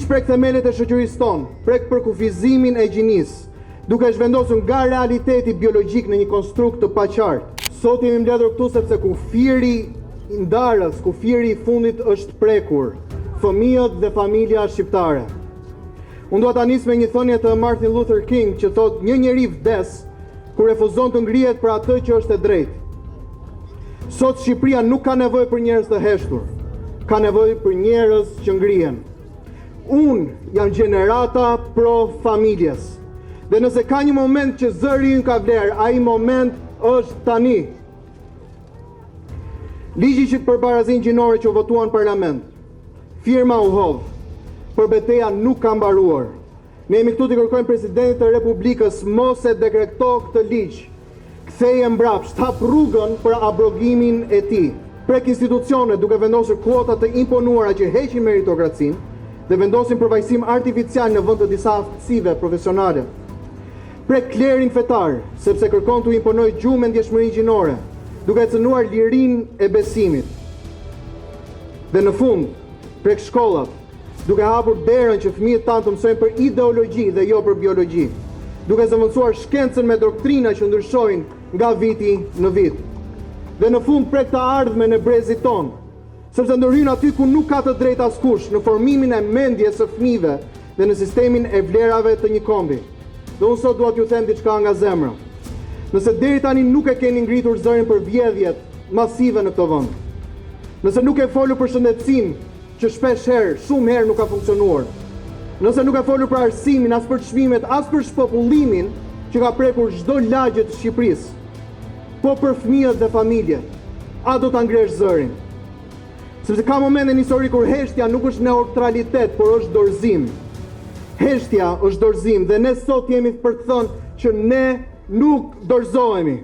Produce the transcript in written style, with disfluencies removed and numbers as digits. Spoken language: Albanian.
prek themelet e shoqërisë tonë, prek për kufizimin e gjinisë, duke zhvendosur nga realiteti biologjik në një konstrukt të paqartë. Sot jemi mbledhur këtu sepse kufiri i ndarës, kufiri i fundit është prekur, fëmijët dhe familja shqiptare. Unë dua ta nis me një thënie të Martin Luther King që thotë një njeri vdes kur refuzon të ngrihet për atë që është e drejtë. Sot Shqipëria nuk ka nevojë për njerëz të heshtur, ka nevojë për njerëz që ngrihen. Unë jam gjenerata pro familjes. Dhe nëse ka një moment që zëri ynë ka vlerë, ai moment është tani. Ligji që për barazinë gjinore që u votuan në parlament, firma u hodh, por betejë nuk ka mbaruar. Ne jemi këtu të kërkojmë presidentit të Republikës mos e dekreto këtë ligj. Ktheje mbrapsht, hap rrugën për abrogimin e tij. Prek institucionet duke vendosur kuota të imponuara që heqin meritokracinë dhe vendosin përvajsim artificial në vend të disa aftësive profesionale. Prek klerin fetar, sepse kërkon të imponoj gjuhë me ndjeshmëri gjinore, duke cënuar lirinë e besimit. Dhe në fund, prek shkollat, duke hapur derën që fëmijët tanë të mësojnë për ideologji dhe jo për biologji, duke zëvendësuar shkencën me doktrina që ndryshojnë nga viti në vit. Dhe në fund prek të ardhmen e brezit ton, sepse ndërhyn aty ku nuk ka të drejtë askush në formimin e mendjes së fëmijëve dhe në sistemin e vlerave të një kombi. Dhe unë sot dua t'ju them diçka nga zemra. Nëse deri tani nuk e keni ngritur zërin për vjedhjet masive në këtë vend, nëse nuk e folur për shëndetësinë që shpesh herë, shumë herë nuk ka funksionuar, nëse nuk e folur për arsimin, as për çmimet, as për shpopullimin që ka prekur çdo lagje të Shqipërisë, po për fëmijët dhe familjet, a do ta ngresh zërin? Sepse ka momente në histori kur heshtja nuk është neutralitet, por është dorëzim. Heshtja është dorëzim dhe ne sot jemi për të thënë që ne nuk dorëzohemi.